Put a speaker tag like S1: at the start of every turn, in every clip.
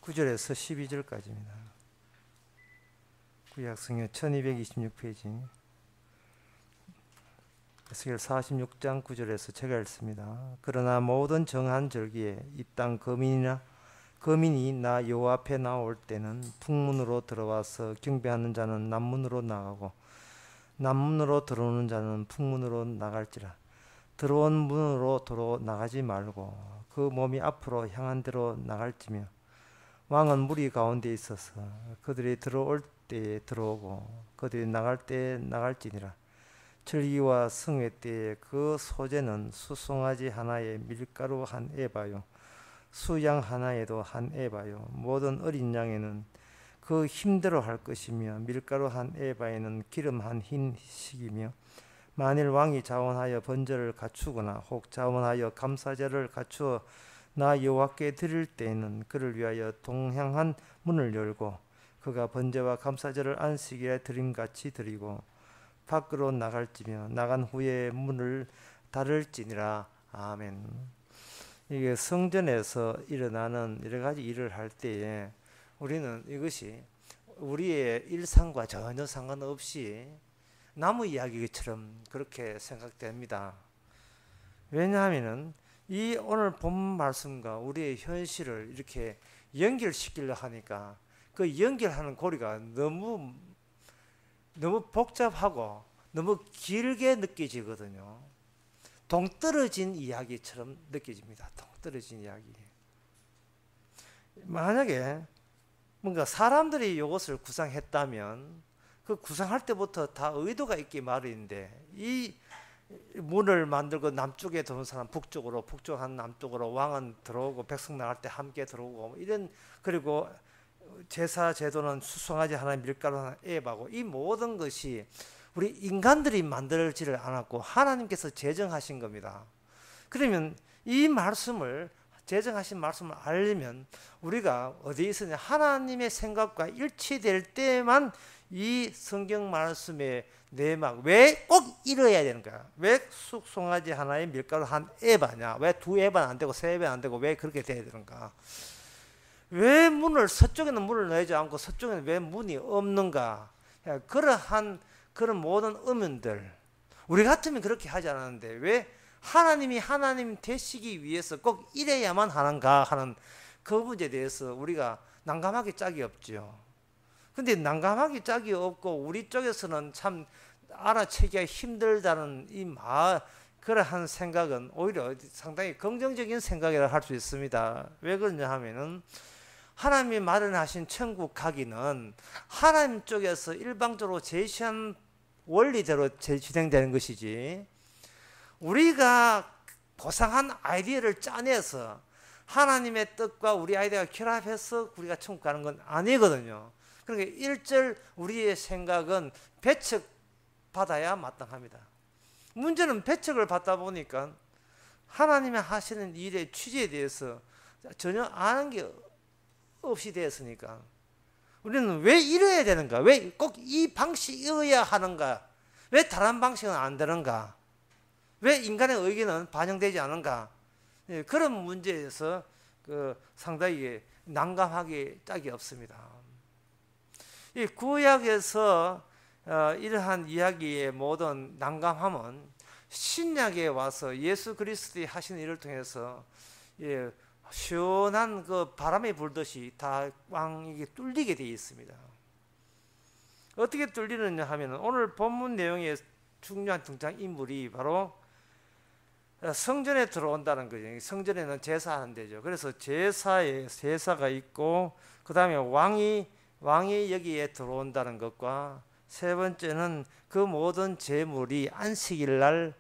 S1: 9절에서 12절까지입니다. 구약성경 1226페이지 에스겔 46장 9절에서 제가 읽습니다. 그러나 모든 정한 절기에 이 땅 거민이 나 여호와 앞에 나올 때는 북문으로 들어와서 경배하는 자는 남문으로 나가고 남문으로 들어오는 자는 북문으로 나갈지라. 들어온 문으로 도로 나가지 말고 그 몸이 앞으로 향한 대로 나갈지며 왕은 무리 가운데 있어서 그들이 들어올 때에 들어오고 그들이 나갈 때에 나갈지니라. 절기와 성회 때에 그 소재는 수송아지 하나에 밀가루 한 에바요 수양 하나에도 한 에바요 모든 어린 양에는 그 힘대로 할 것이며 밀가루 한 에바에는 기름 한 흰식이며 만일 왕이 자원하여 번제를 갖추거나 혹 자원하여 감사제를 갖추어 나 여호와께 드릴 때에는 그를 위하여 동향한 문을 열고 그가 번제와 감사제를 안식일에 드림같이 드리고 밖으로 나갈지며 나간 후에 문을 닫을지니라. 아멘. 이게 성전에서 일어나는 여러 가지 일을 할 때에 우리는 이것이 우리의 일상과 전혀 상관없이 나무 이야기처럼 그렇게 생각됩니다. 왜냐하면 이 오늘 본 말씀과 우리의 현실을 이렇게 연결시키려 하니까 그 연결하는 고리가 너무 복잡하고 너무 길게 느껴지거든요. 동떨어진 이야기처럼 느껴집니다. 동떨어진 이야기. 만약에 뭔가 사람들이 이것을 구상했다면 그 구상할 때부터 다 의도가 있기 마련인데 이 문을 만들고 남쪽에 들어온 사람 북쪽으로 북쪽한 남쪽으로 왕은 들어오고 백성 나갈 때 함께 들어오고 이런 그리고 제사 제도는 수송아지 하나 밀가루 하나 에바고 이 모든 것이 우리 인간들이 만들지를 않았고 하나님께서 제정하신 겁니다. 그러면 이 말씀을 제정하신 말씀을 알려면 우리가 어디에 있으냐 하나님의 생각과 일치될 때만 이 성경 말씀의 내막 왜 꼭 이뤄야 되는 거야? 왜 수송아지 하나에 밀가루 한 에바냐? 왜 두 에바는 안 되고 세 에바는 안 되고 왜 그렇게 돼야 되는가? 왜 서쪽에는 문을 넣지 않고 서쪽에는 왜 문이 없는가? 그러한 그런 모든 의문들 우리 같으면 그렇게 하지 않았는데 왜 하나님이 하나님 되시기 위해서 꼭 이래야만 하는가 하는 그 문제에 대해서 우리가 난감하기 짝이 없죠. 근데 난감하기 짝이 없고 우리 쪽에서는 참 알아채기가 힘들다는 그러한 생각은 오히려 상당히 긍정적인 생각이라 할 수 있습니다. 왜 그러냐 하면은 하나님이 마련하신 천국 가기는 하나님 쪽에서 일방적으로 제시한 원리대로 진행되는 것이지 우리가 고상한 아이디어를 짜내서 하나님의 뜻과 우리 아이디어가 결합해서 우리가 천국 가는 건 아니거든요. 그러니까 일절 우리의 생각은 배척받아야 마땅합니다. 문제는 배척을 받다 보니까 하나님이 하시는 일의 취지에 대해서 전혀 아는 게 없이 되었으니까 우리는 왜 이래야 되는가? 왜 꼭 이 방식이어야 하는가? 왜 다른 방식은 안 되는가? 왜 인간의 의견은 반영되지 않은가? 그런 문제에서 상당히 난감하기 짝이 없습니다. 이 구약에서 이러한 이야기의 모든 난감함은 신약에 와서 예수 그리스도의 하시는 일을 통해서 시원한 그 바람이 불듯이 다 왕에게 뚫리게 되어 있습니다. 어떻게 뚫리느냐 하면 오늘 본문 내용의 중요한 등장인물이 바로 성전에 들어온다는 거죠. 성전에는 제사하는 데죠. 그래서 제사가 있고 그 다음에 왕이 여기에 들어온다는 것과 세 번째는 그 모든 제물이 안식일날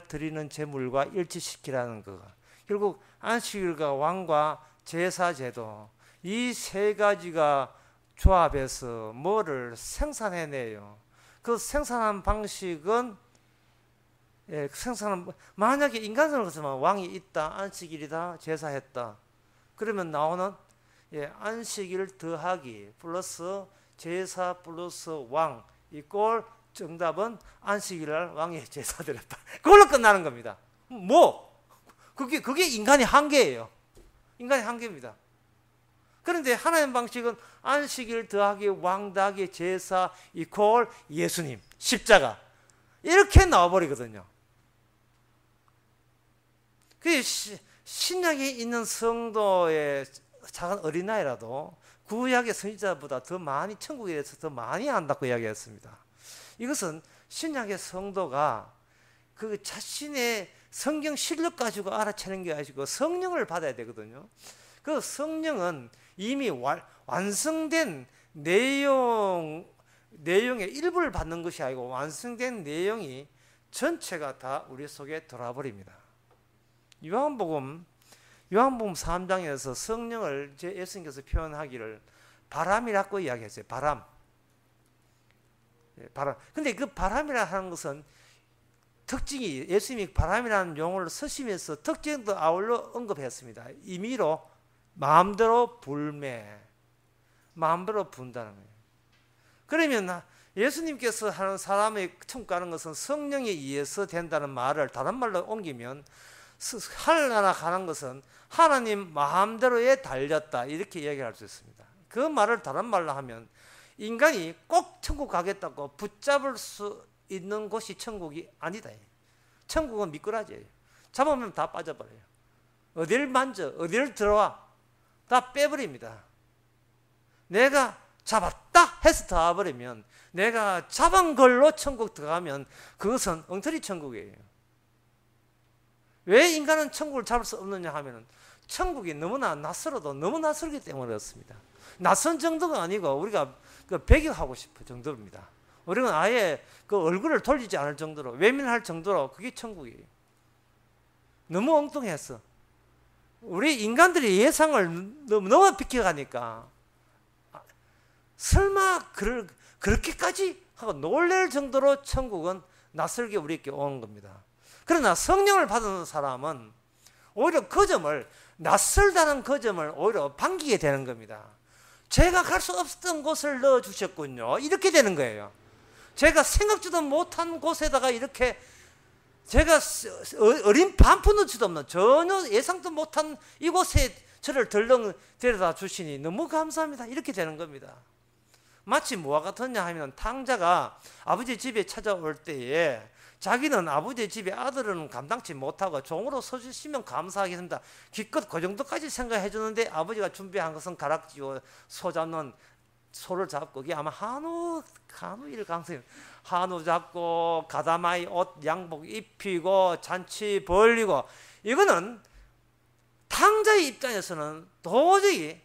S1: 드리는 제물과 일치시키라는 거. 결국 안식일과 왕과 제사제도 이 세 가지가 조합해서 뭐를 생산해내요. 그 생산한 방식은 만약에 인간으로 그렇지만 왕이 있다, 안식일이다, 제사했다. 그러면 나오는 안식일 더하기 플러스 제사 플러스 왕 이꼴 정답은 안식일날 왕이 제사 드렸다. 그걸로 끝나는 겁니다. 그게 인간의 한계예요. 인간의 한계입니다. 그런데 하나님 방식은 안식일 더하기 왕 더하기 제사 이퀄 예수님 십자가 이렇게 나와버리거든요. 그 신약에 있는 성도의 작은 어린아이라도 구약의 선지자보다 더 많이 천국에 대해서 더 많이 안다고 이야기했습니다. 이것은 신약의 성도가 그 자신의 성경 실력 가지고 알아채는 게 아니고 성령을 받아야 되거든요. 그 성령은 이미 완성된 내용의 일부를 받는 것이 아니고 완성된 내용이 전체가 다 우리 속에 들어와 버립니다. 요한복음 3장에서 성령을 예수님께서 표현하기를 바람이라고 이야기했어요. 바람. 근데 그 바람이라 하는 것은 특징이 예수님이 바람이라는 용어를 쓰시면서 특징도 아울러 언급했습니다. 임의로 마음대로 불매, 마음대로 분다는 거예요. 그러면 예수님께서 하는 사람의 천국 가는 것은 성령에 의해서 된다는 말을 다른 말로 옮기면 하늘나라 가는 것은 하나님 마음대로에 달렸다 이렇게 이야기할 수 있습니다. 그 말을 다른 말로 하면 인간이 꼭 천국 가겠다고 붙잡을 수 있는 곳이 천국이 아니다. 천국은 미꾸라지예요. 잡으면 다 빠져버려요. 어디를 만져 어디를 들어와 다 빼버립니다. 내가 잡았다 해서 들어와버리면 내가 잡은 걸로 천국 들어가면 그것은 엉터리 천국이에요. 왜 인간은 천국을 잡을 수 없느냐 하면 천국이 너무나 낯설어도 너무 낯설기 때문에 그렇습니다. 낯선 정도가 아니고 우리가 배격하고 싶은 정도입니다. 우리는 아예 그 얼굴을 돌리지 않을 정도로 외면할 정도로 그게 천국이에요. 너무 엉뚱해서 우리 인간들이 예상을 너무 비켜가니까 설마 그렇게까지 하고 놀랄 정도로 천국은 낯설게 우리에게 온 겁니다. 그러나 성령을 받은 사람은 오히려 그 점을 낯설다는 그 점을 오히려 반기게 되는 겁니다. 제가 갈 수 없었던 곳을 넣어주셨군요. 이렇게 되는 거예요. 제가 생각지도 못한 곳에다가 이렇게 제가 어린 반푼어치도 없는 전혀 예상도 못한 이곳에 저를 덜렁 데려다 주시니 너무 감사합니다. 이렇게 되는 겁니다. 마치 뭐와 같았냐 하면 탕자가 아버지 집에 찾아올 때에 자기는 아버지 집에 아들은 감당치 못하고 종으로 서주시면 감사하겠습니다. 기껏 그 정도까지 생각해 주는데 아버지가 준비한 것은 가락지고 소 잡는 소를 잡고 그게 아마 한우 일 강성 한우 잡고 가다마이 옷 양복 입히고 잔치 벌리고 이거는 탕자의 입장에서는 도저히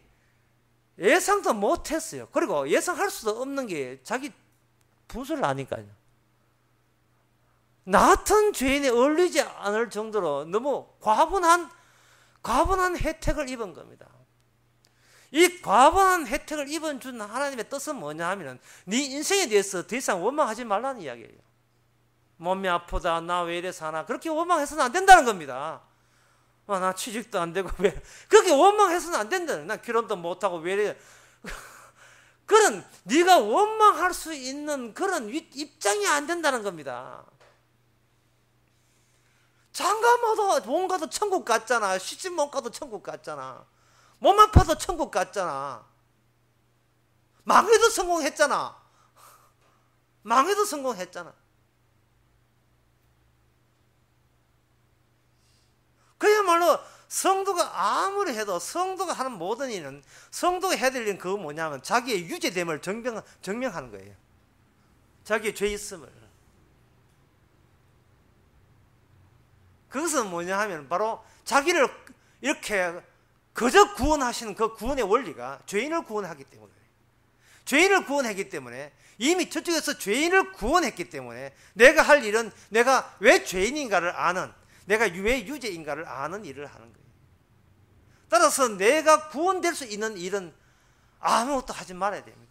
S1: 예상도 못했어요. 그리고 예상할 수도 없는 게 자기 분수를 아니까요. 나 같은 죄인에 어울리지 않을 정도로 너무 과분한 혜택을 입은 겁니다. 이 과분한 혜택을 입은 준 하나님의 뜻은 뭐냐 하면 네 인생에 대해서 더 이상 원망하지 말라는 이야기예요. 몸이 아프다 나 왜 이래 사나 그렇게 원망해서는 안 된다는 겁니다. 나 취직도 안 되고 왜 그렇게 원망해서는 안 된다는 나 결혼도 못하고 왜 이래 그런 네가 원망할 수 있는 그런 입장이 안 된다는 겁니다. 장가모도 못 가도 천국 갔잖아. 시집 못 가도 천국 갔잖아. 몸 아파도 천국 갔잖아. 망해도 성공했잖아. 망해도 성공했잖아. 그야말로 성도가 아무리 해도 성도가 하는 모든 일은 성도가 해야 될 일은 그거 뭐냐면 자기의 유죄됨을 증명하는 거예요. 자기의 죄 있음을. 그것은 뭐냐 하면 바로 자기를 이렇게 그저 구원하시는 그 구원의 원리가 죄인을 구원하기 때문에 죄인을 구원했기 때문에 이미 저쪽에서 죄인을 구원했기 때문에 내가 할 일은 내가 왜 죄인인가를 아는 내가 왜 유죄인가를 아는 일을 하는 거예요. 따라서 내가 구원될 수 있는 일은 아무것도 하지 말아야 됩니다.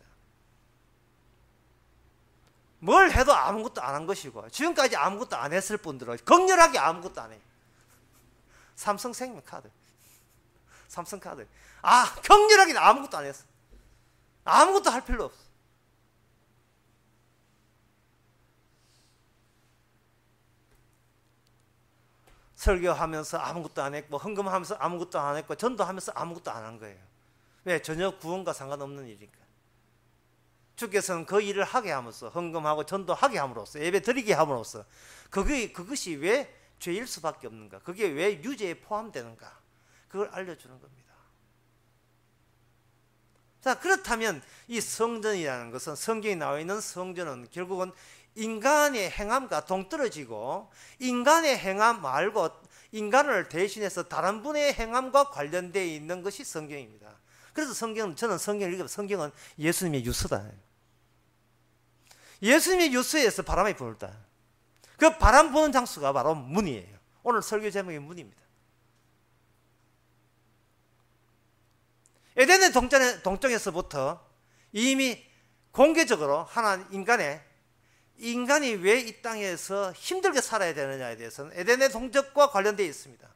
S1: 뭘 해도 아무것도 안 한 것이고 지금까지 아무것도 안 했을 분들은 격렬하게 아무것도 안 해요. 삼성생명카드 격렬하게 아무것도 안 했어. 아무것도 할 필요 없어. 설교하면서 아무것도 안 했고 헌금하면서 아무것도 안 했고 전도하면서 아무것도 안 한 거예요. 왜? 전혀 구원과 상관없는 일이니까. 주께서는 그 일을 하게 함으로써, 헌금하고 전도하게 함으로써, 예배 드리게 함으로써 그것이 왜 죄일 수밖에 없는가? 그게 왜 유죄에 포함되는가? 그걸 알려주는 겁니다. 자, 그렇다면 이 성전이라는 것은, 성경에 나와 있는 성전은 결국은 인간의 행함과 동떨어지고, 인간의 행함 말고 인간을 대신해서 다른 분의 행함과 관련되어 있는 것이 성경입니다. 그래서 저는 성경을 읽으면 성경은 예수님의 유서다. 예수님의 유서에서 바람이 불다. 그 바람 부는 장소가 바로 문이에요. 오늘 설교 제목이 문입니다. 에덴의 동정에서부터 이미 공개적으로 인간이 왜 이 땅에서 힘들게 살아야 되느냐에 대해서는 에덴의 동적과 관련되어 있습니다.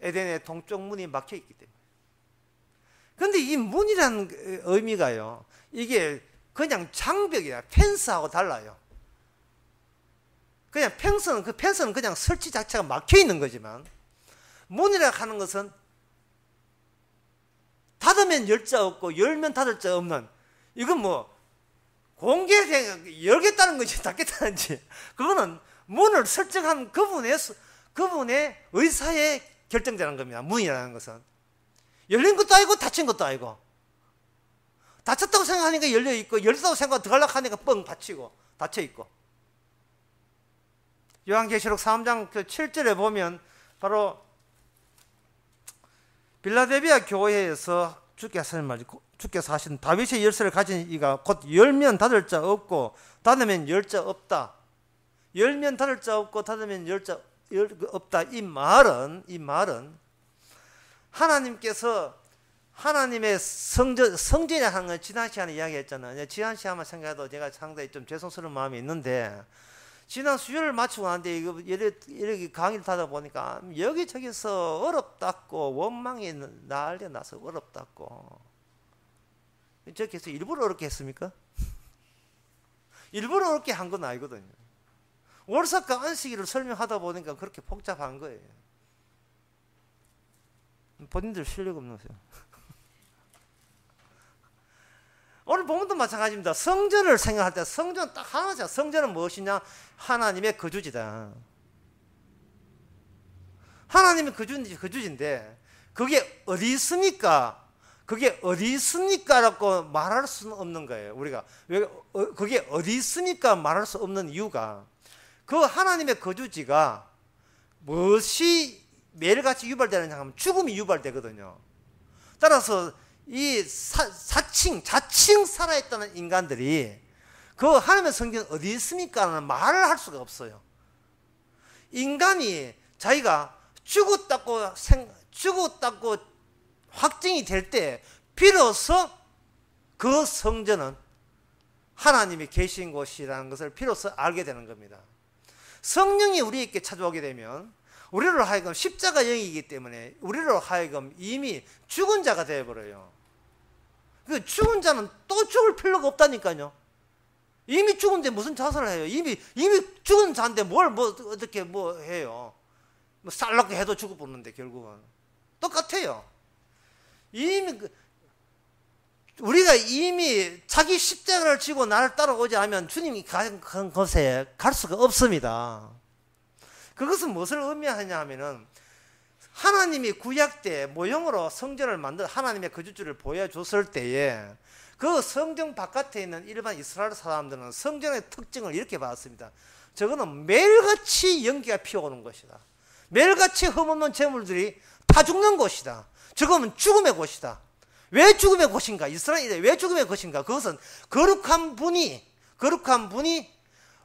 S1: 에덴의 동쪽 문이 막혀 있기 때문에. 그런데 이 문이라는 의미가요, 이게 그냥 장벽이야. 펜스하고 달라요. 그냥 펜스는 그냥 설치 자체가 막혀 있는 거지만, 문이라 하는 것은 닫으면 열 자 없고 열면 닫을 자 없는, 이건 뭐 열겠다는 건지 닫겠다는지, 그거는 문을 설정한 그분의 의사에 결정되는 겁니다. 문이라는 것은 열린 것도 아니고 닫힌 것도 아니고, 닫혔다고 생각하니까 열려 있고, 열렸다고 생각하고 들어가려고 하니까 뻥 닫히고 닫혀 있고. 요한계시록 3장 7절에 보면 바로 빌라델비아 교회에서 주께서 하신 다윗의 열쇠를 가진 이가 곧 열면 닫을 자 없고 닫으면 열 자 없다. 열면 닫을 자 없고 닫으면 열 자 없다. 이 말은 하나님께서 하나님의 성전이라는 하는 건 지난 시간에 이야기했잖아요. 지난 시간만 생각해도 제가 상당히 좀 죄송스러운 마음이 있는데, 지난 수요일을 마치고 나는데 이렇게 강의를 하다 보니까 여기저기서 어렵다고 원망이 난리 나서 어렵다고. 저기서 일부러 어렵게 했습니까? 일부러 어렵게 한 건 아니거든요. 월삭과 안식일을 설명하다 보니까 그렇게 복잡한 거예요. 본인들 실력 없으세요? 오늘 본문도 마찬가지입니다. 성전을 생각할 때 성전은 딱 하나죠. 성전은 무엇이냐? 하나님의 거주지다. 하나님의 거주지인데 그게 어디 있습니까? 라고 말할 수는 없는 거예요. 우리가 그게 어디 있습니까? 말할 수 없는 이유가, 그 하나님의 거주지가 무엇이 매일같이 유발되느냐 하면 죽음이 유발되거든요. 따라서 이 자칭 살아있다는 인간들이 그 하나님의 성전 어디 있습니까? 라는 말을 할 수가 없어요. 인간이 자기가 죽었다고 확증이 될 때 비로소 그 성전은 하나님이 계신 곳이라는 것을 비로소 알게 되는 겁니다. 성령이 우리에게 찾아오게 되면 우리로 하여금 십자가 영이기 때문에 우리로 하여금 이미 죽은 자가 되어버려요. 그 죽은 자는 또 죽을 필요가 없다니까요. 이미 죽은데 무슨 자살을 해요? 이미 죽은 자인데 어떻게 해요? 쌀라고 해도 죽어보는데 결국은 똑같아요. 우리가 이미 자기 십자가를 지고 나를 따라오지 않으면 주님이 간 곳에 갈 수가 없습니다. 그것은 무엇을 의미하냐 하면은, 하나님이 구약 때 모형으로 성전을 만들어 하나님의 거주지를 보여줬을 때에 그 성전 바깥에 있는 일반 이스라엘 사람들은 성전의 특징을 이렇게 봤습니다. 저거는 매일같이 연기가 피어오는 것이다. 매일같이 흠없는 재물들이 다 죽는 곳이다. 저거는 죽음의 곳이다. 왜 죽음의 곳인가? 이스라엘이 왜 죽음의 곳인가? 그것은 거룩한 분이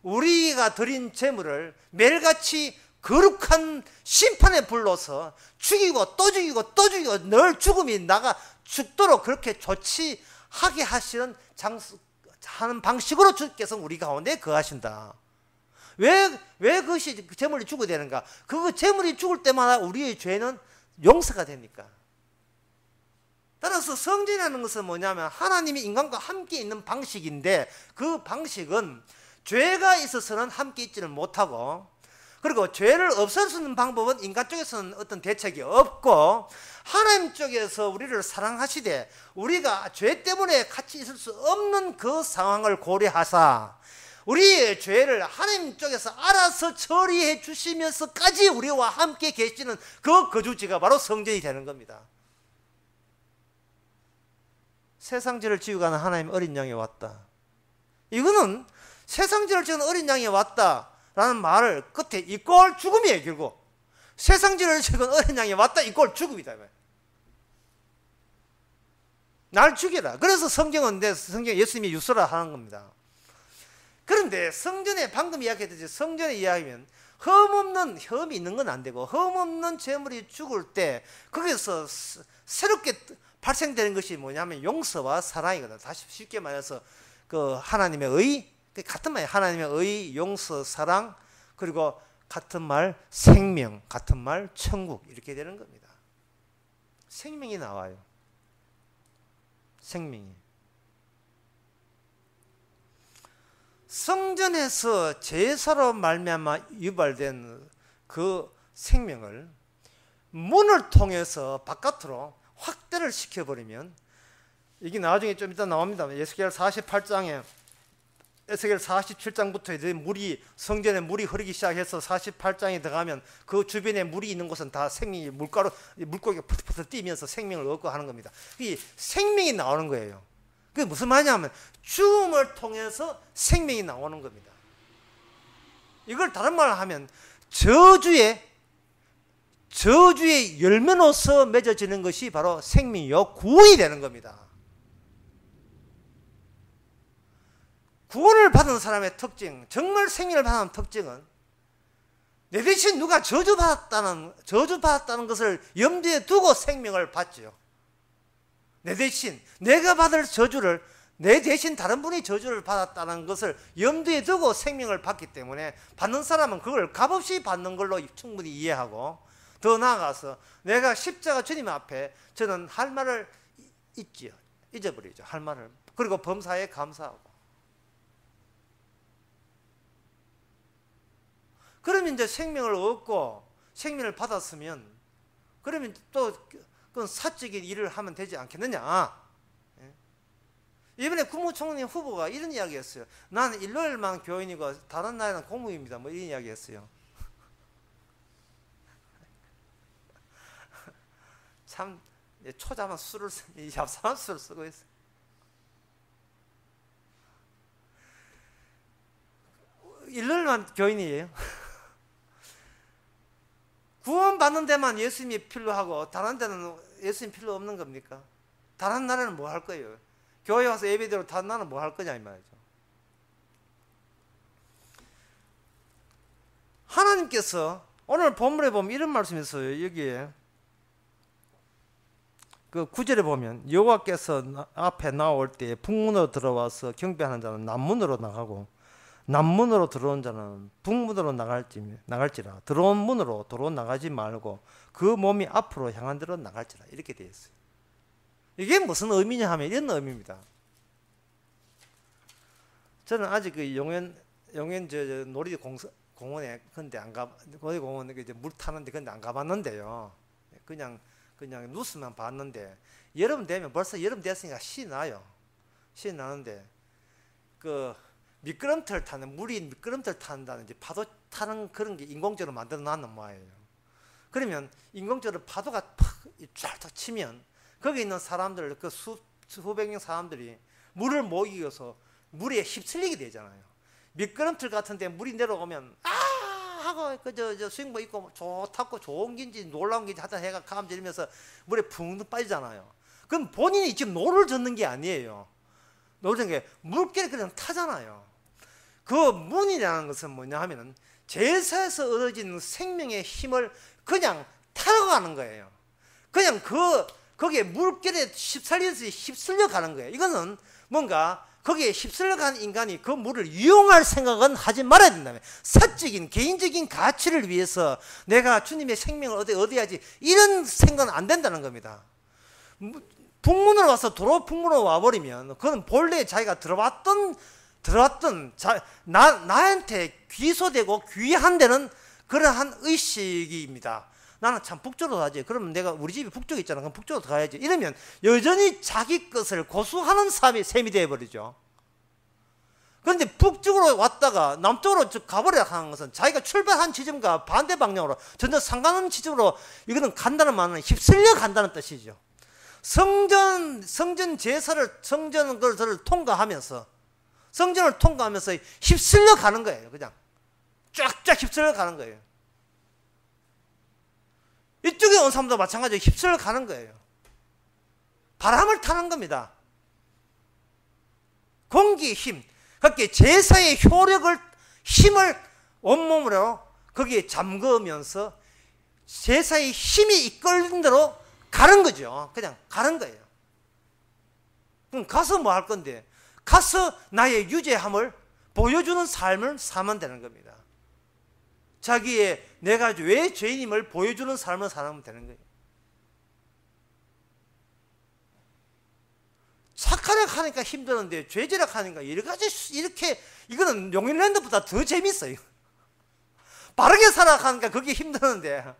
S1: 우리가 드린 재물을 매일같이 거룩한 심판에 불러서 죽이고 또 죽이고 또 죽이고 늘 죽음이 나가 죽도록 그렇게 조치하게 하시는 하는 방식으로 주께서 우리 가운데 거하신다. 왜 그것이 재물이 죽어야 되는가? 그 재물이 죽을 때마다 우리의 죄는 용서가 되니까. 따라서 성전이라는 것은 뭐냐면 하나님이 인간과 함께 있는 방식인데, 그 방식은 죄가 있어서는 함께 있지는 못하고, 그리고 죄를 없앨 수 있는 방법은 인간 쪽에서는 어떤 대책이 없고, 하나님 쪽에서 우리를 사랑하시되 우리가 죄 때문에 같이 있을 수 없는 그 상황을 고려하사 우리의 죄를 하나님 쪽에서 알아서 처리해 주시면서까지 우리와 함께 계시는 그 거주지가 바로 성전이 되는 겁니다. 세상 죄를 지고 가는 하나님 어린 양이 왔다. 이거는 세상 죄를 지는 어린 양이 왔다라는 말을 끝에 이꼴 죽음이에요. 결국 세상 죄를 지은 어린 양이 왔다 이꼴 죽음이다. 날 죽여라. 그래서 성경 예수님이 유서라 하는 겁니다. 그런데 성전에 방금 이야기했듯이 성전에 이야기하면 흠이 있는 건 안 되고 흠없는 제물이 죽을 때 거기서 새롭게 발생되는 것이 뭐냐면 용서와 사랑이거든. 다시 쉽게 말해서 그 하나님의 의, 같은 말이에요. 하나님의 의, 용서, 사랑, 그리고 같은 말 생명, 같은 말 천국, 이렇게 되는 겁니다. 생명이 나와요. 생명이. 성전에서 제사로 말미암아 유발된 그 생명을 문을 통해서 바깥으로 확대를 시켜버리면, 이게 나중에 좀 이따 나옵니다. 에스겔 48장에 에스겔 47장부터 이제 성전에 물이 흐르기 시작해서 48장에 들어가면 그 주변에 물이 있는 곳은 다 생명이 물고기가 푸드푸드 뛰면서 생명을 얻고 하는 겁니다. 이 생명이 나오는 거예요. 그게 무슨 말이냐면 죽음을 통해서 생명이 나오는 겁니다. 이걸 다른 말로 하면 저주의 열매로서 맺어지는 것이 바로 생명이요 구원이 되는 겁니다. 구원을 받은 사람의 특징, 정말 생명을 받은 특징은 내 대신 누가 저주받았다는 것을 염두에 두고 생명을 받죠. 내 대신 내가 받을 저주를, 내 대신 다른 분이 저주를 받았다는 것을 염두에 두고 생명을 받기 때문에 받는 사람은 그걸 값없이 받는 걸로 충분히 이해하고, 더 나아가서 내가 십자가 주님 앞에 저는 할 말을 잊어버리죠. 할 말을. 그리고 범사에 감사하고. 그러면 이제 생명을 얻고 생명을 받았으면 그러면 또 그건 사적인 일을 하면 되지 않겠느냐. 이번에 국무총리 후보가 이런 이야기 했어요. 나는 일요일만 교인이고 다른 날에는 공무입니다. 뭐 이런 이야기 했어요. 참 초자만 얍삽한 수를 쓰고 있어요. 일요일만 교인이에요. 구원받는 데만 예수님이 필요하고 다른 데는 예수님 필요 없는 겁니까? 다른 날에는 뭐 할 거예요? 교회 와서 예배드리고 다른 날은 뭐 할 거냐 이 말이죠. 하나님께서 오늘 본문에 보면 이런 말씀이 있어요. 여기에 그 9절에 보면 여호와께서 앞에 나올 때 북문으로 들어와서 경배하는 자는 남문으로 나가고 남문으로 들어온 자는 북문으로 나갈지라. 들어온 문으로 도로 나가지 말고 그 몸이 앞으로 향한 대로 나갈지라. 이렇게 되어 있어요. 이게 무슨 의미냐 하면 이런 의미입니다. 저는 아직 그 용현 놀이공원에 근데 안 가, 놀이공원에 이제 물 타는데 근데 안 가봤는데요. 그냥 뉴스만 봤는데 여름 되면 벌써 여름 됐으니까 신이 나요. 신이 나는데 그 미끄럼틀 타는, 물이 미끄럼틀 탄다는 이제 파도 타는 그런 게 인공적으로 만들어 놨는 모양이에요. 그러면 인공적으로 파도가 쫙 치면 거기 있는 사람들, 그 수백 명 사람들이 물을 못 이겨서 물에 휩쓸리게 되잖아요. 미끄럼틀 같은데 물이 내려오면 하고 저 수영복 입고 좋다고 좋은 긴지 놀라운 긴지 하여튼 해가 감지면서 물에 붕 빠지잖아요. 그럼 본인이 지금 노를 젓는 게 아니에요. 노를 젓는 게 물결이 그냥 타잖아요. 그 문이라는 것은 뭐냐 하면은 제사에서 얻어진 생명의 힘을 그냥 타고 가는 거예요. 그냥 거기에 물결에 휩쓸려 가는 거예요. 이거는 뭔가 거기에 휩쓸려 가는 인간이 그 물을 이용할 생각은 하지 말아야 된다면, 사적인 개인적인 가치를 위해서 내가 주님의 생명을 얻어야지 이런 생각은 안 된다는 겁니다. 북문으로 와서 도로 북문으로 와버리면 그건 본래 자기가 들어왔던 나한테 귀소되고 귀한 데는 그러한 의식입니다. 나는 참 북쪽으로 가지. 그러면 내가 우리 집이 북쪽에 있잖아. 그럼 북쪽으로 가야지. 이러면 여전히 자기 것을 고수하는 셈이 되어버리죠. 그런데 북쪽으로 왔다가 남쪽으로 가버려 하는 것은 자기가 출발한 지점과 반대 방향으로 전혀 상관없는 지점으로 이거는 간다는 말은 휩쓸려 간다는 뜻이죠. 성전 제사를 성전 것을 통과하면서 성전을 통과하면서 휩쓸려 가는 거예요. 그냥 쫙쫙 휩쓸려 가는 거예요. 이쪽에 온 사람도 마찬가지로 휩쓸려 가는 거예요. 바람을 타는 겁니다. 공기의 힘. 그렇게 제사의 효력을, 힘을 온몸으로 거기에 잠그면서 제사의 힘이 이끌는 대로 가는 거죠. 그냥 가는 거예요. 그럼 가서 뭐 할 건데? 가서 나의 유죄함을 보여주는 삶을 살면 되는 겁니다. 자기의 내가 왜 죄인임을 보여주는 삶을 살면 되는 거예요. 착하려고 하니까 힘드는데 죄지려고 하니까 여러 가지 이렇게 이거는 용인랜드보다 더 재밌어요. 바르게 살아가고 하니까 그게 힘드는데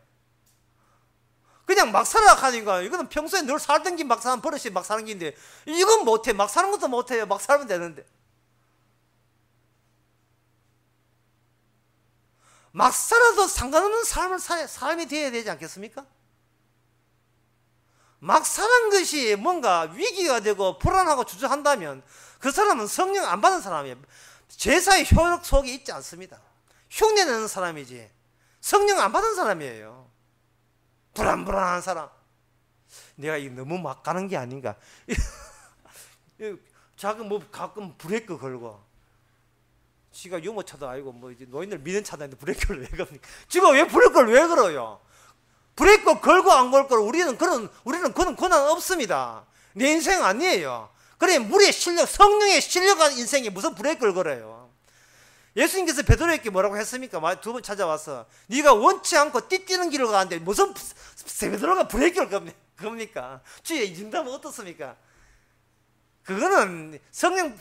S1: 그냥 막 살아가고 하니까 이거는 평소에 늘 살던 길 막 사는 버릇이 막 사는 길인데 이건 못해. 막 사는 것도 못해요. 막 살면 되는데 막 살아도 상관없는 삶이 되어야 되지 않겠습니까? 막 사는 것이 뭔가 위기가 되고 불안하고 주저한다면 그 사람은 성령 안 받은 사람이에요. 제사의 효력 속에 있지 않습니다. 흉내내는 사람이지 성령 안 받은 사람이에요. 불안한 사람. 내가 이거 너무 막 가는 게 아닌가. 자꾸 뭐 가끔 브레이크 걸고 지가 유모차도 아니고 뭐 이제 노인들 미는 차도 아닌데 브레이크를 왜 겁니까? 지가 왜 브레이크를 왜 걸어요? 브레이크 걸고 안 걸 걸 우리는 그런 권한 없습니다. 내 인생 아니에요. 그래 물의 실력, 성령의 실력한 인생에 무슨 브레이크를 걸어요? 예수님께서 베드로에게 뭐라고 했습니까? 두 번 찾아와서 네가 원치 않고 띠뛰는 길을 가는데 무슨 베드로가 브레이크를 겁니까? 주의 인다면 어떻습니까? 그거는 성령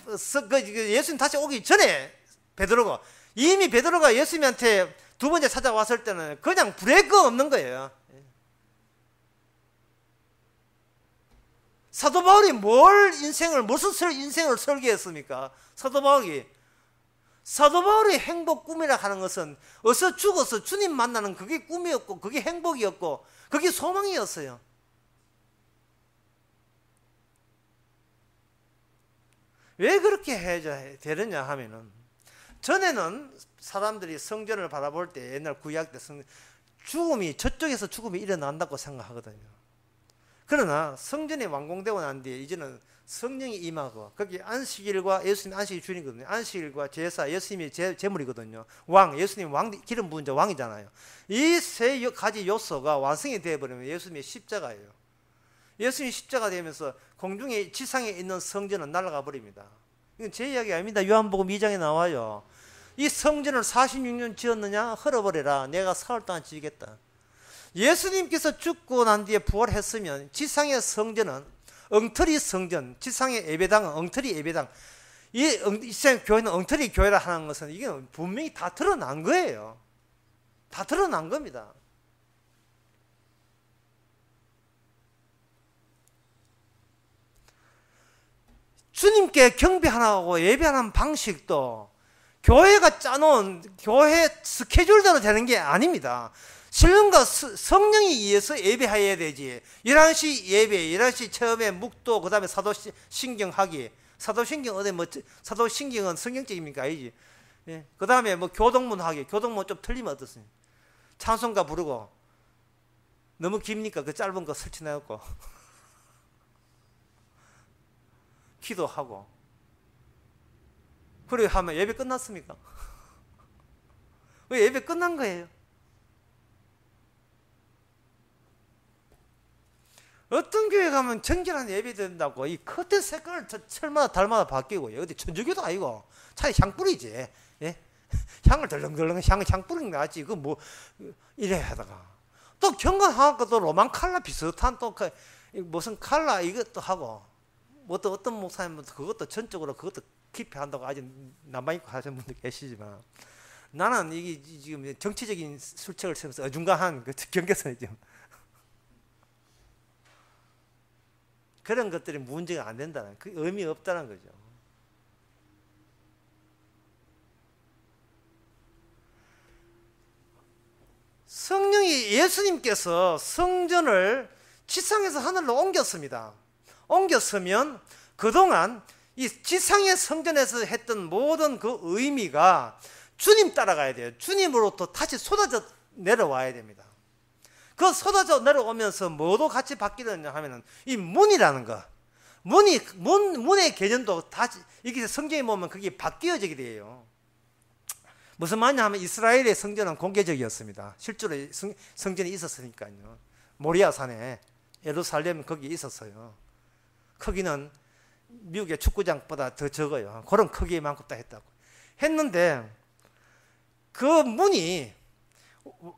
S1: 예수님 다시 오기 전에 베드로가 이미 베드로가 예수님한테 두 번째 찾아왔을 때는 그냥 브레이크 없는 거예요. 사도 바울이 무슨 인생을 설계했습니까? 사도 바울의 행복 꿈이라 하는 것은 어서 죽어서 주님 만나는 그게 꿈이었고 그게 행복이었고 그게 소망이었어요. 왜 그렇게 해야 되느냐 하면은 전에는 사람들이 성전을 바라볼 때 옛날 구약 때 저쪽에서 죽음이 일어난다고 생각하거든요. 그러나 성전이 완공되고 난 뒤에 이제는 성령이 임하고 거기 안식일과 예수님 안식일 주님이거든요. 안식일과 제사 예수님이 제물이거든요. 예수님 기름 부은 자 왕이잖아요. 이 세 가지 요소가 완성이 되어버리면 예수님의 십자가예요. 예수님이 십자가 되면서 공중에 지상에 있는 성전은 날아가 버립니다. 이건 제 이야기 아닙니다. 요한복음 2장에 나와요. 이 성전을 46년 지었느냐? 헐어버려라. 내가 사흘 동안 지겠다. 예수님께서 죽고 난 뒤에 부활했으면 지상의 성전은 엉터리 성전, 지상의 예배당은 엉터리 예배당, 이 세상 교회는 엉터리 교회라 하는 것은 이게 분명히 다 드러난 거예요. 다 드러난 겁니다. 주님께 경배하고 예배하는 방식도 교회가 짜놓은 교회 스케줄대로 되는 게 아닙니다. 신령과 성령에 의해서 예배해야 되지. 11시 예배, 11시 처음에 묵도, 그 다음에 사도신경하기. 사도신경은 성경적입니까? 아니지. 예. 그 다음에 뭐 교동문 하기. 교동문 좀 틀리면 어떻습니까? 찬송가 부르고. 너무 깁니까? 그 짧은 거 설치해놓고. 기도하고. 그래 하면 예배 끝났습니까? 왜 예배 끝난 거예요? 어떤 교회 가면 정결한 예배 드린다고 이 커튼 색깔을 철마다 달마다 바뀌고요. 어디 천주교도 아니고 차라리 향 뿌리지. 예? 향을 덜렁덜렁 향 뿌리는 거 낫지. 그 뭐 이래 하다가 또 경건하고 또 로만 칼라 비슷한 또 그 무슨 칼라 이것도 하고 뭐 또 어떤 목사님은 그것도 전적으로 그것도 깊이 한다고 아직 남아있고 하시는 분들 계시지만 나는 이게 지금 정치적인 술책을 세우면서 어중간한 그 경계선이죠. 그런 것들이 문제가 안 된다는, 그 의미 없다는 거죠. 성령이, 예수님께서 성전을 지상에서 하늘로 옮겼습니다. 옮겼으면 그동안 이 지상의 성전에서 했던 모든 그 의미가 주님 따라가야 돼요. 주님으로부터 다시 쏟아져 내려와야 됩니다. 그 쏟아져 내려오면서 뭐도 같이 바뀌느냐 하면은 이 문이라는 거, 문의 개념도 다시, 이게 성경에 보면 그게 바뀌어지게 돼요. 무슨 말이냐 하면 이스라엘의 성전은 공개적이었습니다. 실제로 성전이 있었으니까요. 모리아 산에, 예루살렘 거기에 있었어요. 크기는 미국의 축구장보다 더 적어요. 그런 크기만큼 다 했다고. 했는데 그 문이,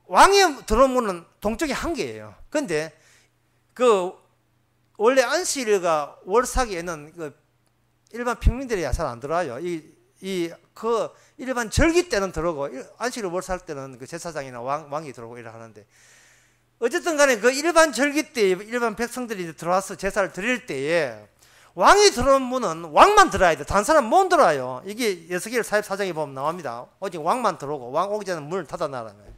S1: 왕의 들어온 문은 동쪽이 한 개예요. 그런데 그 원래 안식일가 월삭에는 그 일반 평민들이 잘 안 들어와요. 그 일반 절기 때는 들어오고 안식일 월삭 때는 그 제사장이나 왕이 들어오고 이래 하는데, 어쨌든 간에 그 일반 절기 때 일반 백성들이 들어와서 제사를 드릴 때에 왕이 들어온 문은 왕만 들어야 돼. 다른 사람 못 들어와요. 이게 에스겔 44장에 보면 나옵니다. 오직 왕만 들어오고, 왕 오기 전에 문을 닫아놔라는 거예요.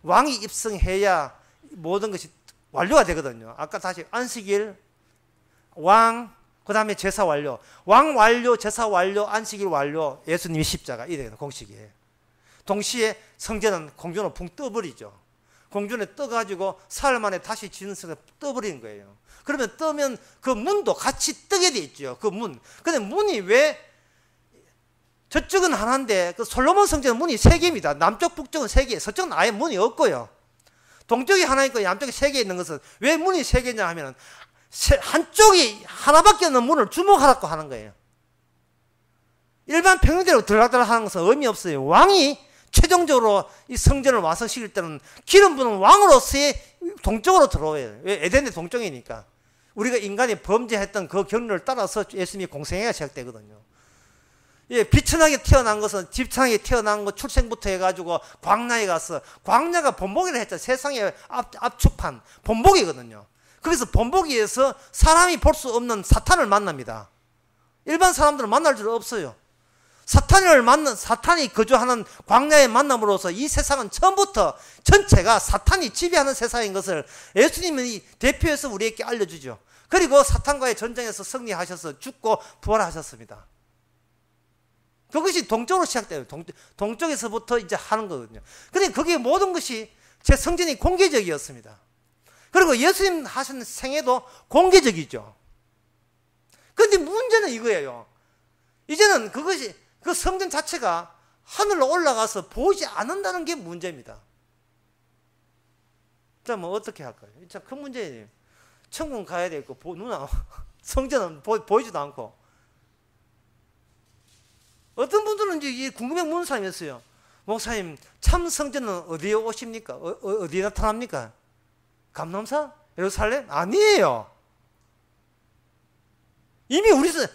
S1: 왕이 입성해야 모든 것이 완료가 되거든요. 아까 다시 안식일, 왕, 그 다음에 제사 완료. 왕 완료, 제사 완료, 안식일 완료, 예수님이 십자가, 이래요, 공식이에요. 동시에 성전은 공중으로 붕 떠버리죠. 공중에 떠가지고 사흘 만에 다시 지는 성에 떠버리는 거예요. 그러면 뜨면 그 문도 같이 뜨게 돼 있죠. 그 문. 근데 문이 왜, 저쪽은 하나인데 그 솔로몬 성전은 문이 세 개입니다. 남쪽, 북쪽은 세 개, 서쪽은 아예 문이 없고요. 동쪽이 하나 있고 남쪽이 세 개 있는 것은 왜 문이 세 개냐 하면 한쪽이 하나밖에 없는 문을 주목하라고 하는 거예요. 일반 평균대로 들락들락 하는 것은 의미 없어요. 왕이 최종적으로 이 성전을 완성시킬 때는 기름 부는 왕으로서의 동쪽으로 들어와요. 왜? 에덴의 동쪽이니까. 우리가 인간이 범죄했던 그 경로를 따라서 예수님이 공생애가 시작되거든요. 예, 비천하게 태어난 것은 집천하게 태어난 것 출생부터 해가지고 광야에 가서, 광야가 본보기를 했죠. 세상의 압축판 본보기거든요. 거기서 본보기에서 사람이 볼 수 없는 사탄을 만납니다. 일반 사람들은 만날 줄 없어요. 사탄이 거주하는 광야의 만남으로서 이 세상은 처음부터 전체가 사탄이 지배하는 세상인 것을 예수님이 대표해서 우리에게 알려주죠. 그리고 사탄과의 전쟁에서 승리하셔서 죽고 부활하셨습니다. 그것이 동쪽으로 시작돼요. 동쪽에서부터 이제 하는 거거든요. 그런데 그게 모든 것이 제 성전이 공개적이었습니다. 그리고 예수님 하신 생애도 공개적이죠. 그런데 문제는 이거예요. 이제는 그것이, 그 성전 자체가 하늘로 올라가서 보이지 않는다는 게 문제입니다. 자, 뭐 어떻게 할까요? 참 큰 문제예요. 천국 가야 되고, 성전은 보이지도 않고. 어떤 분들은 이제 궁금해 묻는 사람이 있어요. 목사님, 참 성전은 어디에 오십니까? 어디에 나타납니까? 감람산? 예루살렘? 아니에요. 이미 우리서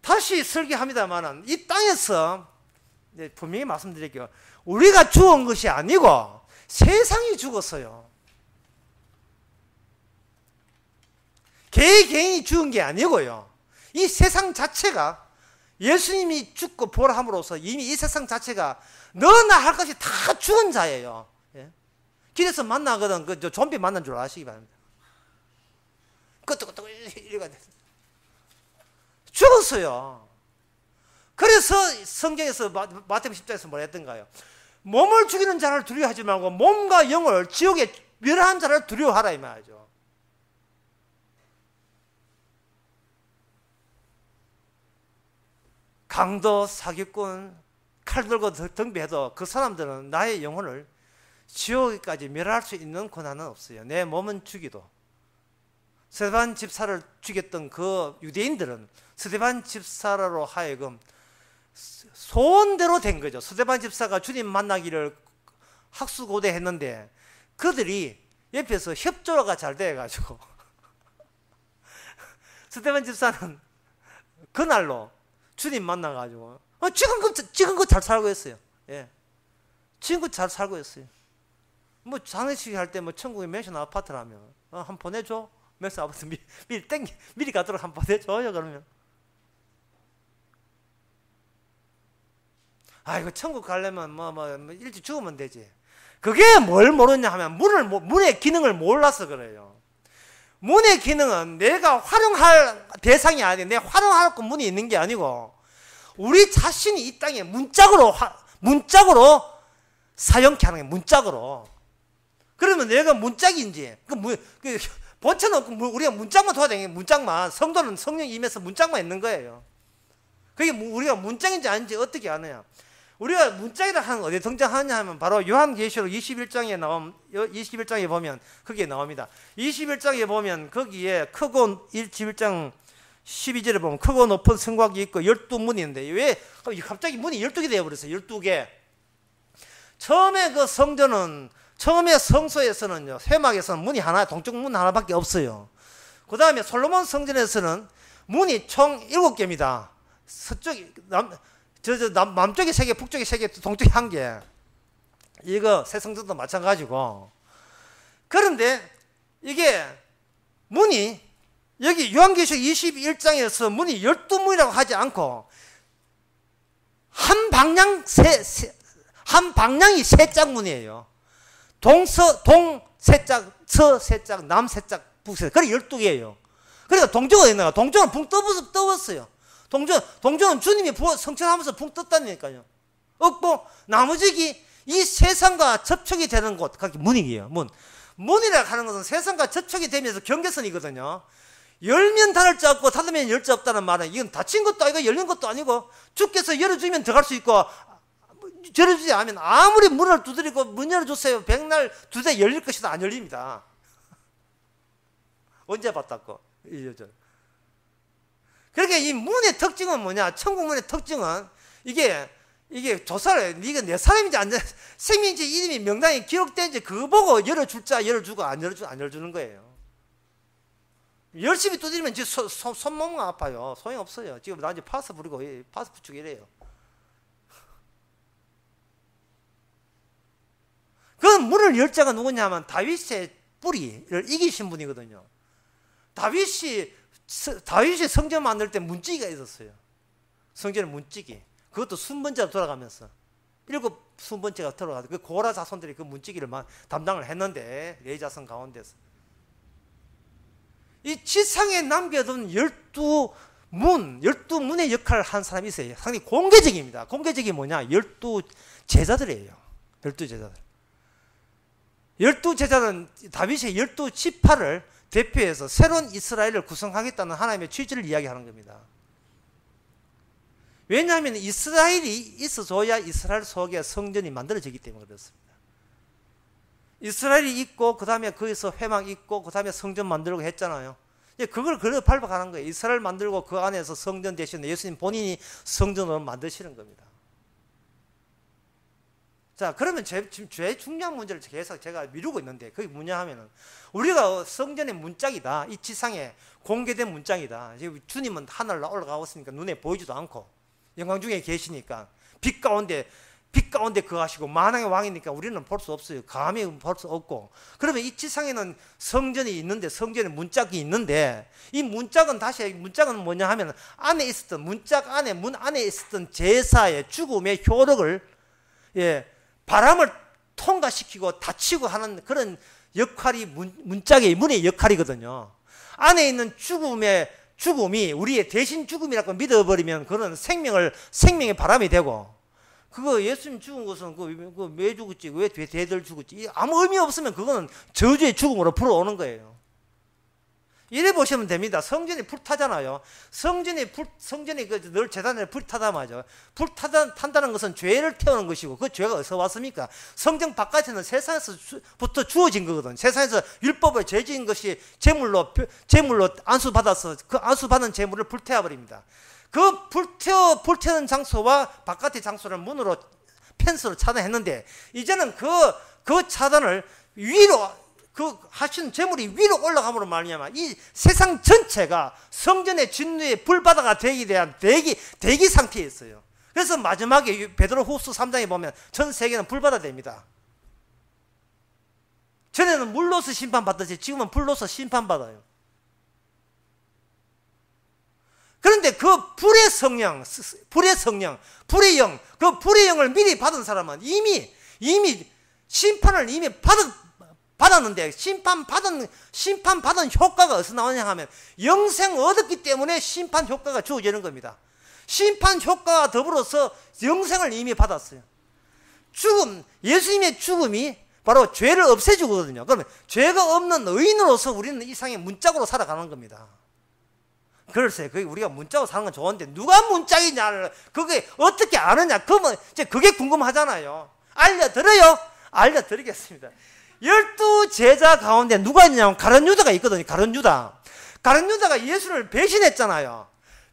S1: 다시 설계합니다만은 이 땅에서 분명히 말씀드릴게요. 우리가 죽은 것이 아니고 세상이 죽었어요. 개인이 죽은 게 아니고요. 이 세상 자체가 예수님이 죽고 부활함으로써 이미 이 세상 자체가 너나 할 것이 다 죽은 자예요. 예? 길에서 만나거든 그 좀비 만난 줄 아시기 바랍니다. 끄떡끄떡 이래가 죽었어요. 그래서 성경에서 마태복음 10장에서 뭐라 했던가요? 몸을 죽이는 자를 두려워하지 말고 몸과 영을 지옥에 멸한 자를 두려워하라 이 말이죠. 강도, 사기꾼, 칼 들고 덤비해도 그 사람들은 나의 영혼을 지옥까지 멸할 수 있는 권한은 없어요. 내 몸은 죽이도. 스데반 집사를 죽였던 그 유대인들은 스데반 집사로 하여금 소원대로 된 거죠. 스데반 집사가 주님 만나기를 학수고대했는데 그들이 옆에서 협조가 잘 돼가지고 스데반 집사는 그날로 주님 만나가지고 지금껏 잘 살고 있어요. 예. 친구 잘 살고 있어요. 뭐 장례식 할 때 뭐 천국에 맨션 아파트라면 한번 보내줘. 맨션 아파트 미리 가도록 한번 보내줘요. 그러면 아이고 천국 가려면 뭐 일찍 죽으면 되지. 그게 뭘 모르냐 하면 문의 기능을 몰라서 그래요. 문의 기능은 내가 활용할 대상이 아니고 내 활용할 문이 있는 게 아니고 우리 자신이 이 땅에 문짝으로 사용케 하는 게 문짝으로. 그러면 내가 문짝인지 본체는 우리가 문짝만 도와야 문짝만. 성도는 성령 임해서 문짝만 있는 거예요. 그게 우리가 문짝인지 아닌지 어떻게 아느냐. 우리가 문짝이라 하는 거 어디에 등장하냐 하면 바로 요한계시록 21장에 보면 거기에 나옵니다. 21장에 보면 거기에 크고 11장 12절에 보면 크고 높은 성곽이 있고 12문이 있는데 왜 갑자기 문이 12개 되어버렸어요. 12개. 처음에 그 성전은 처음에 성소에서는요, 회막에서는 문이 하나, 동쪽 문 하나밖에 없어요. 그 다음에 솔로몬 성전에서는 문이 총 7개입니다. 서쪽이 남쪽에 3개, 북쪽에 3개, 동쪽에 1개. 이거 새 성전도 마찬가지고. 그런데 이게 문이 여기 요한계시록 21장에서 문이 12문이라고 하지 않고 한 방향이 세 짝문이에요. 동 세 짝, 서 세 짝, 남 세 짝, 북 세 짝. 그래 12개예요. 그러니까 동쪽은 있나가? 동쪽은 붕 떠버렸어요. 동쪽은 주님이 성천하면서 붕 떴다니까요. 없고 나머지 이 세상과 접촉이 되는 곳, 그게 문이에요. 문이라고 하는 것은 세상과 접촉이 되면서 경계선이거든요. 열면 닫을 자 없고 닫으면 열 자 없다는 말은 이건 닫힌 것도 아니고 열린 것도 아니고 주께서 열어주면 들어갈 수 있고 열어주지 않으면 아무리 문을 두드리고 문 열어주세요. 백날 두대 열릴 것이다. 안 열립니다. 언제 봤다고? 그러니까 이 문의 특징은 뭐냐? 천국 문의 특징은 이게 조사를 네가 내 사람인지 안 생명인지 이름이 명단이 기록된지 그거 보고 열어줄 자 열어주고 안 열어주는 거예요. 열심히 두드리면 지금 손몸은 아파요. 소용없어요. 지금 나 이제 파스 부리고 파스 붙이고 이래요. 그 문을 열 자가 누구냐 하면 다윗의 뿌리를 이기신 분이거든요. 다윗이 성전 만들 때 문지기가 있었어요. 성전에 문지기. 그것도 순번제로 돌아가면서 7 순번제가 돌아가서 그 고라 자손들이 그 문지기를 담당을 했는데 레위 자손 가운데서 이 지상에 남겨둔 12문의 역할을 한 사람이 있어요. 상당히 공개적입니다. 공개적이 뭐냐? 12제자들이에요. 12제자들. 12제자는 다윗의 12지파를 대표해서 새로운 이스라엘을 구성하겠다는 하나님의 취지를 이야기하는 겁니다. 왜냐하면 이스라엘이 있어줘야 이스라엘 속에 성전이 만들어지기 때문에 그렇습니다. 이스라엘이 있고 그 다음에 거기서 회막 있고 그 다음에 성전 만들고 했잖아요. 그걸 밟아가는 거예요. 이스라엘 만들고 그 안에서 성전 대신 예수님 본인이 성전으로 만드시는 겁니다. 자, 그러면 지금 제일 중요한 문제를 계속 제가 미루고 있는데 그게 뭐냐 하면은 우리가 성전의 문짝이다. 이 지상에 공개된 문짝이다. 주님은 하늘로 올라가고 있으니까 눈에 보이지도 않고 영광 중에 계시니까 빛 가운데 거하시고 만왕의 왕이니까 우리는 볼 수 없어요. 감히 볼 수 없고. 그러면 이 지상에는 성전이 있는데 성전에 문짝이 있는데 이 문짝은 뭐냐 하면 안에 있었던 문짝 안에 문 안에 있었던 제사의 죽음의 효력을 바람을 통과시키고 닫히고 하는 그런 역할이 문짝의 문의 역할이거든요. 안에 있는 죽음이 우리의 대신 죽음이라고 믿어버리면 그건 생명의 바람이 되고 그거 예수님 죽은 것은 왜 죽었지? 왜 대들 죽었지? 아무 의미 없으면 그거는 저주의 죽음으로 불어오는 거예요. 이래 보시면 됩니다. 성전이 불타잖아요. 성전이 늘 제단에 불타다마죠. 탄다는 것은 죄를 태우는 것이고 그 죄가 어디서 왔습니까? 성전 바깥에는 세상에서부터 주어진 거거든. 세상에서 율법을 죄진 것이 제물로 안수받아서 그 안수받은 제물을 불태워 버립니다. 그 불태우는 장소와 바깥의 장소를 문으로 펜스로 차단했는데 이제는 그 차단을 위로 하신 제물이 위로 올라감으로 말미암아 이 세상 전체가 성전의 진노의 불바다가 되기 대한 대기 상태에 있어요. 그래서 마지막에 베드로 후서 3장에 보면 전 세계는 불바다 됩니다. 전에는 물로서 심판받듯이 지금은 불로서 심판받아요. 그런데 그 불의 성령, 불의 영, 그 불의 영을 미리 받은 사람은 이미 심판을 이미 받았는데 심판받은 효과가 어디서 나오냐 하면 영생 얻었기 때문에 심판 효과가 주어지는 겁니다. 심판 효과와 더불어서 영생을 이미 받았어요. 예수님의 죽음이 바로 죄를 없애주거든요. 그러면 죄가 없는 의인으로서 우리는 이 세상에 문짝으로 살아가는 겁니다. 글쎄, 우리가 문짝으로 사는 건 좋은데 누가 문짝이냐, 그게 어떻게 아느냐, 그러면 이제 그게 궁금하잖아요. 알려드려요? 알려드리겠습니다. 12제자 가운데 누가 있냐면 가룟 유다가 있거든요. 가룟 유다가 예수를 배신했잖아요.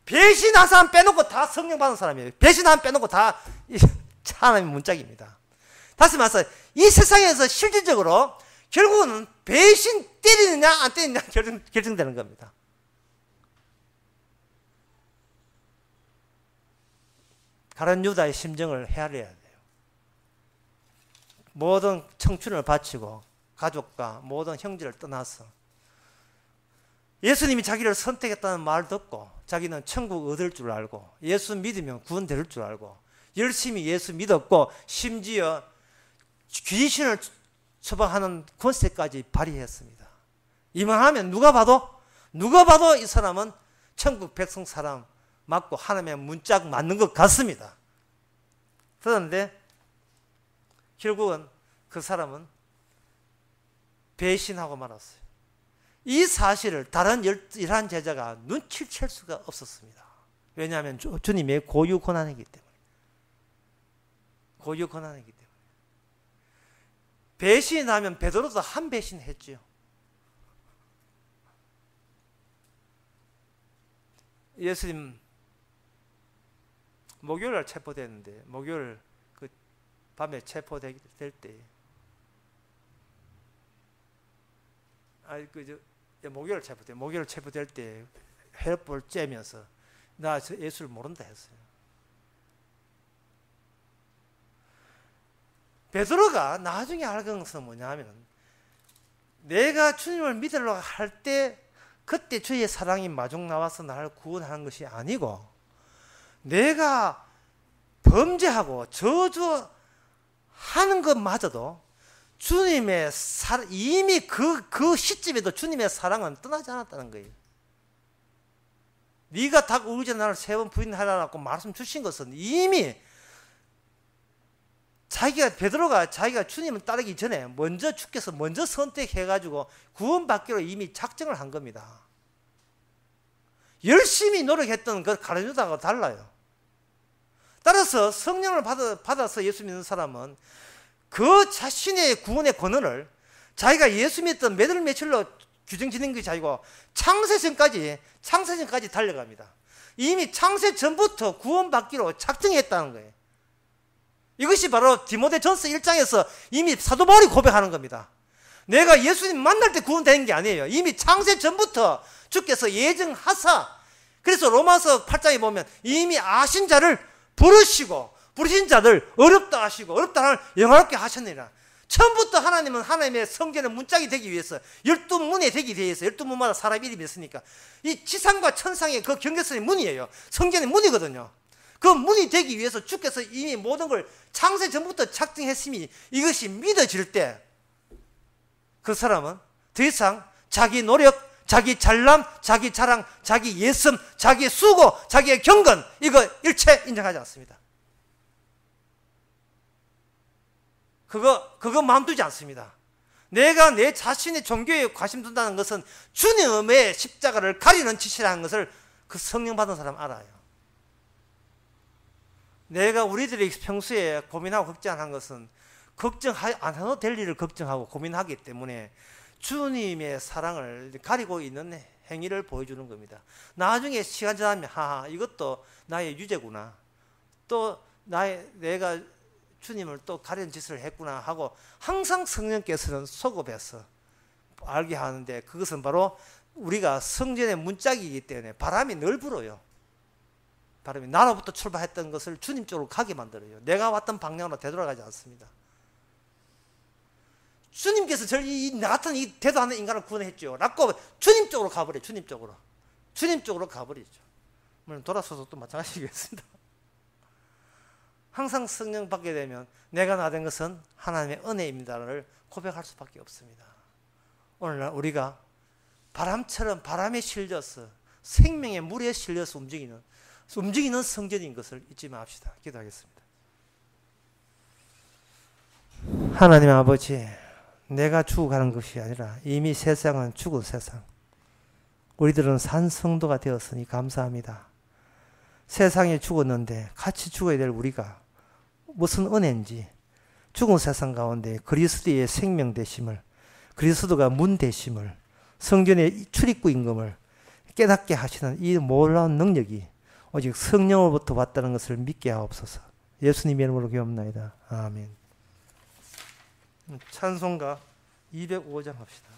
S1: 배신한 사람 빼놓고 다 성령 받은 사람이에요. 배신한 사람 빼놓고 다 하나님의 문짝입니다. 다시 말해서 이 세상에서 실질적으로 결국은 배신 때리느냐 안 때리느냐 결정되는 겁니다. 가룟 유다의 심정을 헤아려야 돼요. 모든 청춘을 바치고 가족과 모든 형제를 떠나서 예수님이 자기를 선택했다는 말 듣고 자기는 천국 얻을 줄 알고 예수 믿으면 구원될 줄 알고 열심히 예수 믿었고 심지어 귀신을 처방하는 권세까지 발휘했습니다. 이만하면 누가 봐도 이 사람은 천국 백성 사람 맞고 하나님의 문짝 맞는 것 같습니다. 그런데 결국은 그 사람은 배신하고 말았어요. 이 사실을 다른 11제자가 눈치를 챌 수가 없었습니다. 왜냐하면 주님의 고유 고난이기 때문에. 배신하면 베드로도 한 배신했죠. 예수님 목요일날 체포됐는데 목요일 그 밤에 체포될 때 목요일 체포될 때 헬볼 째면서 나 예수를 모른다 했어요. 베드로가 나중에 알게 것은 뭐냐면 내가 주님을 믿으려고 할 때 그때 주의 사랑이 마중 나와서 나를 구원하는 것이 아니고 내가 범죄하고 저주하는 것마저도 주님의 이미 그 시점에도 주님의 사랑은 떠나지 않았다는 거예요. 네가 닭 울기 전에 나를 3번 부인하라고 말씀 주신 것은 이미 베드로가 자기가 주님을 따르기 전에 주께서 먼저 선택해가지고 구원받기로 이미 작정을 한 겁니다. 열심히 노력했던 그 가룟 유다가 달라요. 따라서 성령을 받아서 예수 믿는 사람은 그 자신의 구원의 권한을 자기가 예수 믿던 몇 월 며칠로 규정짓는 것이 아니고 창세전까지 달려갑니다. 이미 창세 전부터 구원받기로 작정했다는 거예요. 이것이 바로 디모데전서 1장에서 이미 사도 바울이 고백하는 겁니다. 내가 예수님 만날 때 구원되는 게 아니에요. 이미 창세 전부터 주께서 예정하사, 그래서 로마서 8장에 보면 이미 아신 자를 부르신 자들 어렵다 하시고 어렵다 하는 영화롭게 하셨느니라. 처음부터 하나님은 하나님의 성전의 문짝이 되기 위해서 12문에 되기 위해서 12문마다 사람 이름이 있으니까 이 지상과 천상의 그 경계선의 문이에요. 성전의 문이거든요. 그 문이 되기 위해서 주께서 이미 모든 걸 창세 전부터 작정했으니 이것이 믿어질 때 그 사람은 더 이상 자기 노력, 자기 잘남, 자기 자랑, 자기 예씀, 자기 수고, 자기의 경건 이거 일체 인정하지 않습니다. 그거 마음 두지 않습니다. 내가 내 자신의 종교에 관심 둔다는 것은 주님의 십자가를 가리는 짓이라는 것을 그 성령 받은 사람 알아요. 내가 우리들이 평소에 고민하고 걱정하는 것은 걱정 안 해도 될 일을 걱정하고 고민하기 때문에 주님의 사랑을 가리고 있는 행위를 보여주는 겁니다. 나중에 시간 지나면 이것도 나의 유죄구나. 또 내가 주님을 또 가리는 짓을 했구나 하고 항상 성령께서는 소급해서 알게 하는데 그것은 바로 우리가 성전의 문짝이기 때문에 바람이 늘 불어요. 바람이 나로부터 출발했던 것을 주님 쪽으로 가게 만들어요. 내가 왔던 방향으로 되돌아가지 않습니다. 주님께서 나 같은 이 대도 않는 인간을 구원했죠. 라고 주님 쪽으로 가버려요. 주님 쪽으로. 주님 쪽으로 가버리죠. 물론 돌아서서 또 마찬가지겠습니다. 항상 성령 받게 되면 내가 나 된 것은 하나님의 은혜입니다를 고백할 수밖에 없습니다. 오늘날 우리가 바람처럼 바람에 실려서 생명의 물에 실려서 움직이는 성전인 것을 잊지 맙시다. 기도하겠습니다. 하나님 아버지, 내가 죽어가는 것이 아니라 이미 세상은 죽은 세상. 우리들은 산 성도가 되었으니 감사합니다. 세상에 죽었는데 같이 죽어야 될 우리가 무슨 은혜인지 죽은 세상 가운데 그리스도의 생명 되심을, 그리스도가 문 되심을, 성전의 출입구 임금을 깨닫게 하시는 이 놀라운 능력이 오직 성령으로부터 왔다는 것을 믿게 하옵소서. 예수님의 이름으로 기도합나이다. 아멘. 찬송가 205장 합시다.